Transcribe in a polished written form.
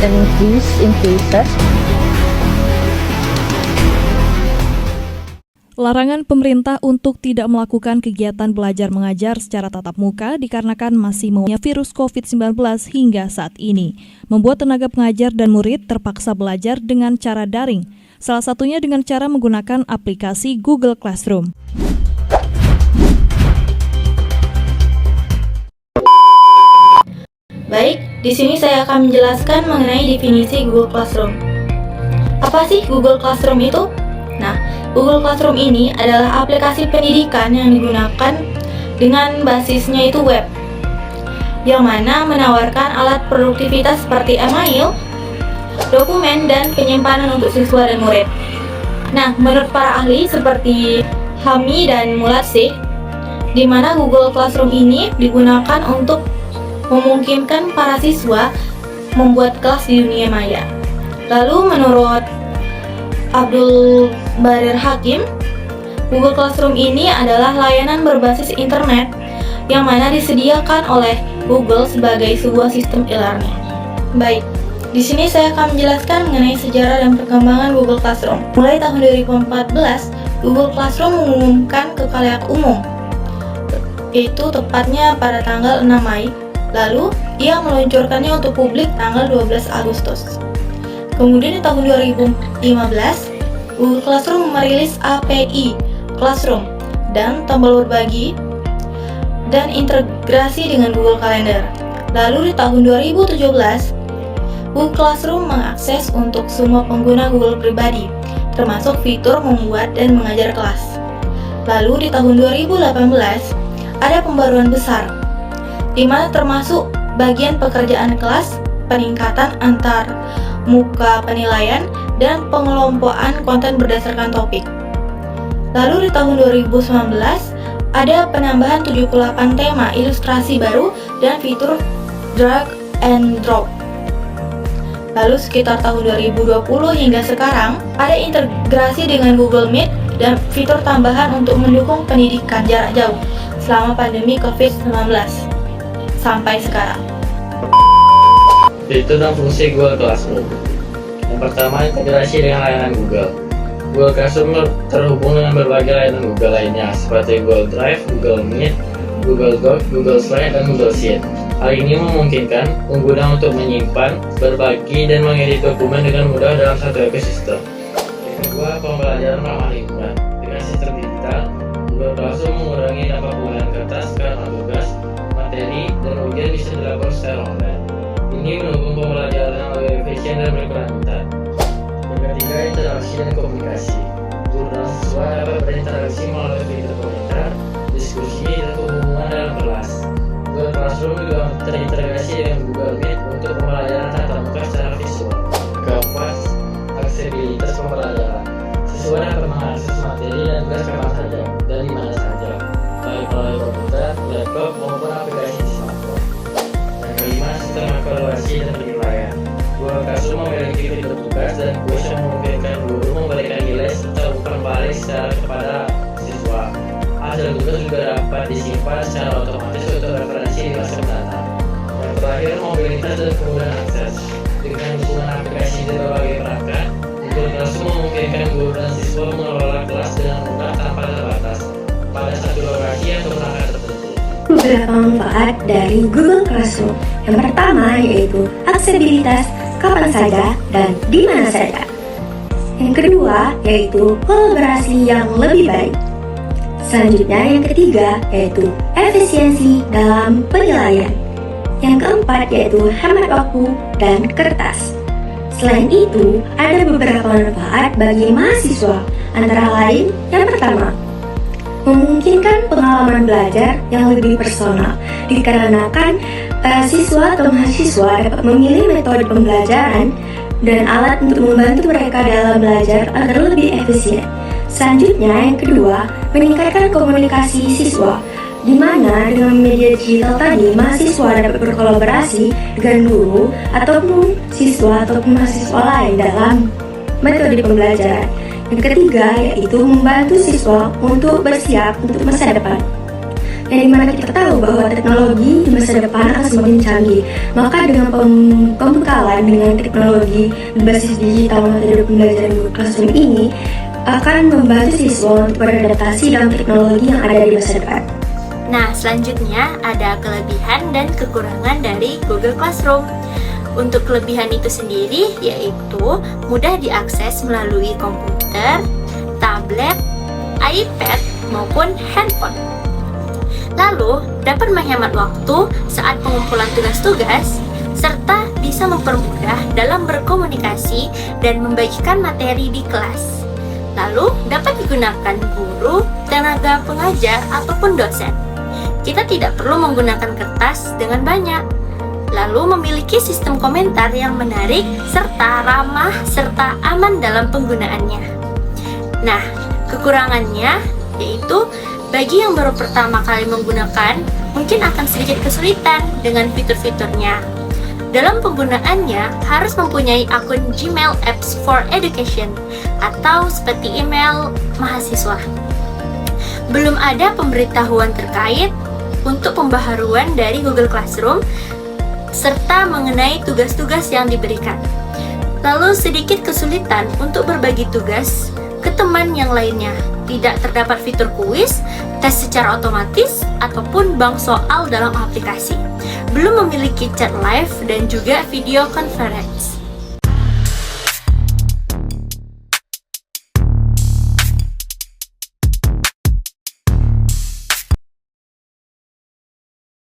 an increase in cases. Larangan pemerintah untuk tidak melakukan kegiatan belajar mengajar secara tatap muka dikarenakan masih mewabahnya virus COVID-19 hingga saat ini, membuat tenaga pengajar dan murid terpaksa belajar dengan cara daring, salah satunya dengan cara menggunakan aplikasi Google Classroom. Baik, di sini saya akan menjelaskan mengenai definisi Google Classroom. Apa sih Google Classroom itu? Nah, Google Classroom ini adalah aplikasi pendidikan yang digunakan dengan basisnya itu web, yang mana menawarkan alat produktivitas seperti email, dokumen, dan penyimpanan untuk siswa dan murid. Nah, menurut para ahli seperti Hami dan Mulatsih, di mana Google Classroom ini digunakan untuk memungkinkan para siswa membuat kelas di dunia maya. Lalu menurut Abdul Barir Hakim, Google Classroom ini adalah layanan berbasis internet yang mana disediakan oleh Google sebagai sebuah sistem e-learning. Baik, di sini saya akan menjelaskan mengenai sejarah dan perkembangan Google Classroom. Mulai tahun 2014, Google Classroom mengumumkan ke khalayak umum, yaitu tepatnya pada tanggal 6 Mei. Lalu, ia meluncurkannya untuk publik tanggal 12 Agustus. Kemudian di tahun 2015, Google Classroom merilis API Classroom dan tombol berbagi dan integrasi dengan Google Calendar. Lalu di tahun 2017, Google Classroom mengakses untuk semua pengguna Google pribadi, termasuk fitur membuat dan mengajar kelas. Lalu di tahun 2018, ada pembaruan besar, di mana termasuk bagian pekerjaan kelas, peningkatan antar muka penilaian, dan pengelompokan konten berdasarkan topik. Lalu di tahun 2019, ada penambahan 78 tema ilustrasi baru dan fitur drag and drop. Lalu sekitar tahun 2020 hingga sekarang, ada integrasi dengan Google Meet dan fitur tambahan untuk mendukung pendidikan jarak jauh selama pandemi COVID-19 sampai sekarang. Fitur dan fungsi Google Classroom. Yang pertama, integrasi dengan layanan Google. Google Classroom terhubung dengan berbagai layanan Google lainnya seperti Google Drive, Google Meet, Google Doc, Google Slide, dan Google Sheet. Hal ini memungkinkan pengguna untuk menyimpan, berbagi, dan mengedit dokumen dengan mudah dalam satu ekosistem. Yang kedua, pembelajaran ramah lingkungan. Dengan sistem digital, Google Classroom mengurangi dampak penggunaan kertas karena tugas, materi, dan ujian bisa dilakukan secara online. Ini mendukung pembelajaran yang lebih efisien dan berkelanjutan. Yang ketiga, interaksi dan komunikasi. Guru dan siswa dapat berinteraksi melalui fitur komentar, diskusi, dan pengumuman dalam kelas. Google Classroom juga terintegrasi dengan Google Meet untuk pembelajaran tatap muka secara visual. Keempat, aksesibilitas pembelajaran. Siswa dapat mengakses materi dan tugas kapan saja dan di mana saja, baik melalui komputer, laptop, maupun aplikasi di smartphone. Yang kelima, sistem evaluasi dan penilaian. Google Classroom memiliki fitur tugas dan kuis yang memungkinkan guru memberikan nilai serta umpan balik secara kepada siswa. Hasil tugas juga dapat disimpan secara otomatis untuk referensi di masa mendatang. Yang terakhir, mobilitas dan kemudahan akses. Dengan dukungan aplikasi di berbagai perangkat, Google Classroom memungkinkan guru dan siswa mengelola kelas dengan mudah tanpa terbatas pada satu lokasi atau perangkat tertentu. Beberapa manfaat dari Google Classroom. Yang pertama yaitu aksesibilitas kapan saja dan di mana saja. Yang kedua yaitu kolaborasi yang lebih baik. Selanjutnya yang ketiga yaitu efisiensi dalam penilaian. Yang keempat yaitu hemat waktu dan kertas. Selain itu, ada beberapa manfaat bagi mahasiswa, antara lain yang pertama, memungkinkan pengalaman belajar yang lebih personal, dikarenakan siswa atau mahasiswa dapat memilih metode pembelajaran dan alat untuk membantu mereka dalam belajar agar lebih efisien. Selanjutnya, yang kedua, meningkatkan komunikasi siswa, di mana dengan media digital tadi mahasiswa dapat berkolaborasi dengan guru ataupun siswa ataupun mahasiswa lain dalam metode pembelajaran. Yang ketiga yaitu membantu siswa untuk bersiap untuk masa depan. yang dimana kita tahu bahwa teknologi di masa depan akan semakin canggih. Maka dengan pembekalan dengan teknologi berbasis digital metode pembelajaran Google Classroom ini akan membantu siswa untuk beradaptasi dalam teknologi yang ada di masa depan. Nah, selanjutnya ada kelebihan dan kekurangan dari Google Classroom. Untuk kelebihan itu sendiri yaitu mudah diakses melalui komputer, tablet, iPad, maupun handphone. Lalu, dapat menghemat waktu saat pengumpulan tugas-tugas, serta bisa mempermudah dalam berkomunikasi dan membagikan materi di kelas. Lalu, dapat digunakan guru, tenaga pengajar, ataupun dosen. Kita tidak perlu menggunakan kertas dengan banyak. Lalu, memiliki sistem komentar yang menarik, serta ramah, serta aman dalam penggunaannya. Nah, kekurangannya yaitu bagi yang baru pertama kali menggunakan, mungkin akan sedikit kesulitan dengan fitur-fiturnya. Dalam penggunaannya, harus mempunyai akun Gmail Apps for Education atau seperti email mahasiswa. Belum ada pemberitahuan terkait untuk pembaharuan dari Google Classroom, serta mengenai tugas-tugas yang diberikan. Lalu sedikit kesulitan untuk berbagi tugas ke teman yang lainnya. Tidak terdapat fitur kuis, tes secara otomatis, ataupun bank soal dalam aplikasi. Belum memiliki chat live dan juga video conference.